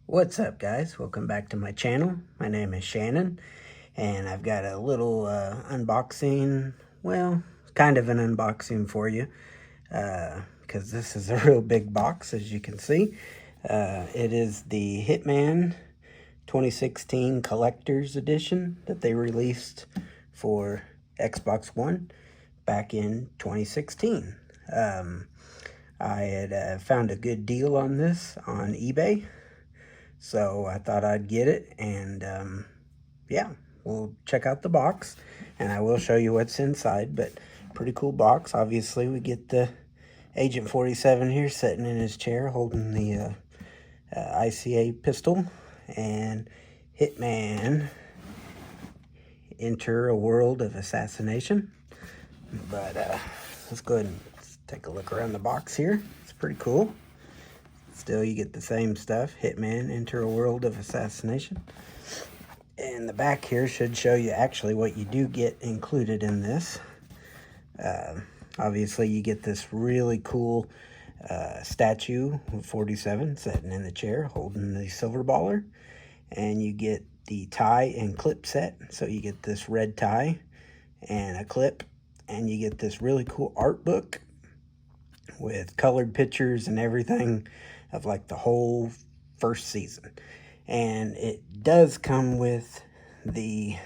What's up, guys? Welcome back to my channel. My name is Shannon, and I've got a little unboxing, well, kind of an unboxing for you, because this is a real big box, as you can see. It is the Hitman 2016 Collector's Edition that they released for Xbox One back in 2016. I had found a good deal on this on eBay, so I thought I'd get it, and yeah, we'll check out the box, and I will show you what's inside, but pretty cool box. Obviously, we get the Agent 47 here sitting in his chair holding the ICA pistol, and Hitman, Enter a World of Assassination. But let's go ahead and take a look around the box here. It's pretty cool. Still, you get the same stuff. Hitman, Enter a World of Assassination. And the back here should show you actually what you do get included in this. Obviously, you get this really cool statue of 47 sitting in the chair holding the silver baller. And you get the tie and clip set. So you get this red tie and a clip. And you get this really cool art book with colored pictures and everything of like the whole first season. And it does come with the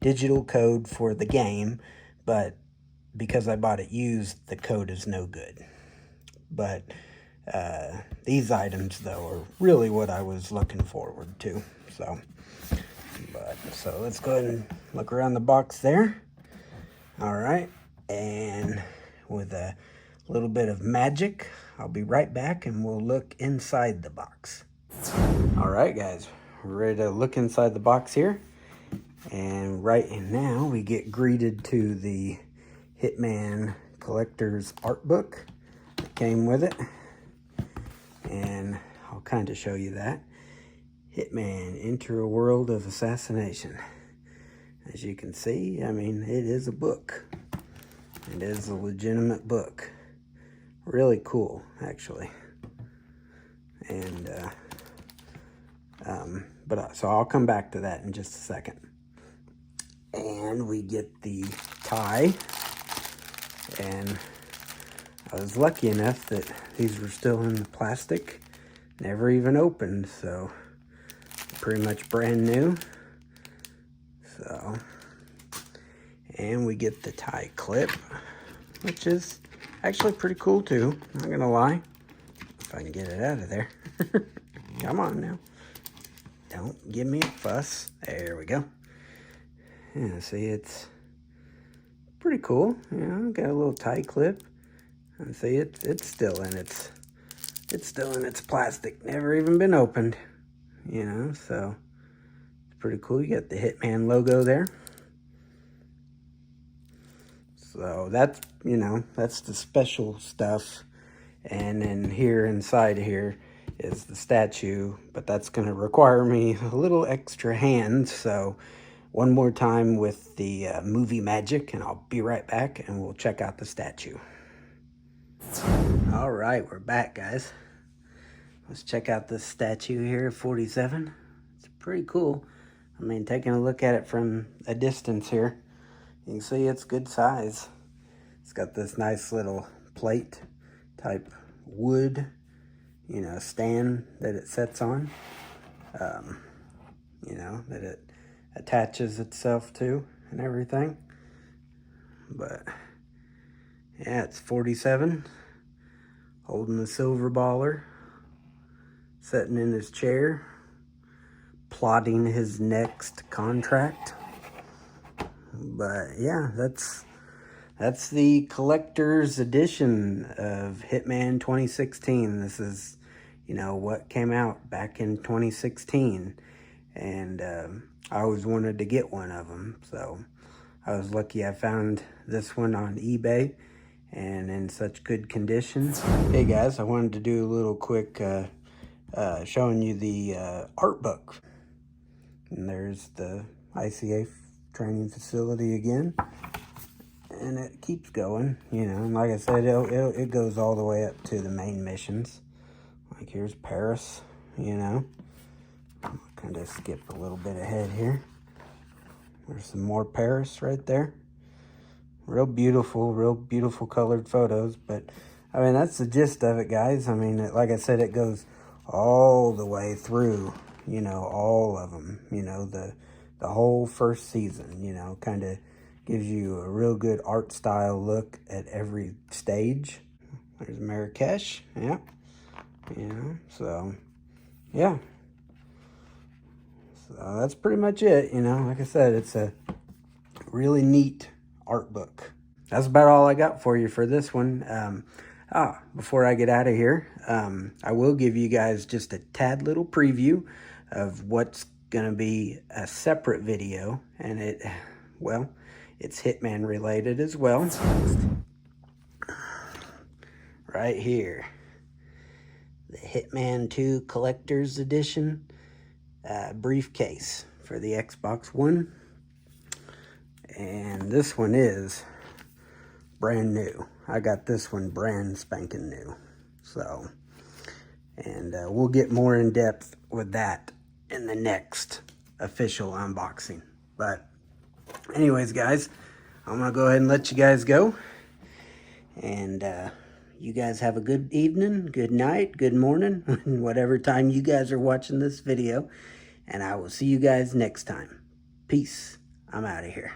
digital code for the game, but because I bought it used, the code is no good. But these items, though, are really what I was looking forward to. So let's go ahead and look around the box there. All right, and with a little bit of magic, I'll be right back and we'll look inside the box. All right, guys, we're ready to look inside the box here. And right now we get greeted to the Hitman Collector's art book that came with it. And I'll kind of show you that. Hitman, Enter a World of Assassination. As you can see, I mean, it is a book. It is a legitimate book. Really cool, actually. And so I'll come back to that in just a second. And we get the tie, and I was lucky enough that these were still in the plastic, never even opened, so pretty much brand new. So, and we get the tie clip, which is actually pretty cool too, not gonna lie. If I can get it out of there. Come on now. Don't give me a fuss. There we go. Yeah, see, it's pretty cool. You know, got a little tie clip. And see, it's still in its plastic. Never even been opened. You know, so it's pretty cool. You got the Hitman logo there. So that's, you know, that's the special stuff. And then here inside here is the statue, but that's going to require me a little extra hand. So one more time with the movie magic, and I'll be right back and we'll check out the statue. All right, we're back, guys. Let's check out this statue here of 47. It's pretty cool. I mean, taking a look at it from a distance here, you can see it's good size. It's got this nice little plate type wood, you know, stand that it sets on, you know, that it attaches itself to and everything. But yeah, it's 47 holding the silver baller, sitting in his chair, plotting his next contract. But yeah, that's the collector's edition of Hitman 2016. This is, you know, what came out back in 2016. And I always wanted to get one of them. So I was lucky I found this one on eBay and in such good condition. Hey guys, I wanted to do a little quick showing you the art book. And there's the ICA training facility again. And it keeps going, you know, and like I said, it goes all the way up to the main missions. Like here's Paris, you know, kind of skip a little bit ahead here. There's some more Paris right there. Real beautiful colored photos. But, I mean, that's the gist of it, guys. I mean, like I said, it goes all the way through, you know, all of them. You know, the whole first season, you know, kind of gives you a real good art style look at every stage. There's Marrakesh, yeah. You know, so, yeah. So that's pretty much it, you know. Like I said, it's a really neat art book. That's about all I got for you for this one. Before I get out of here, I will give you guys just a tad little preview of what's going to be a separate video, and it's Hitman related as well. Right here, the Hitman 2 Collector's Edition briefcase for the Xbox One. And this one is brand new. I got this one brand spanking new. So, and we'll get more in depth with that in the next official unboxing. But anyways, guys, I'm gonna go ahead and let you guys go. And you guys have a good evening, good night, good morning, whatever time you guys are watching this video. And I will see you guys next time. Peace. I'm out of here.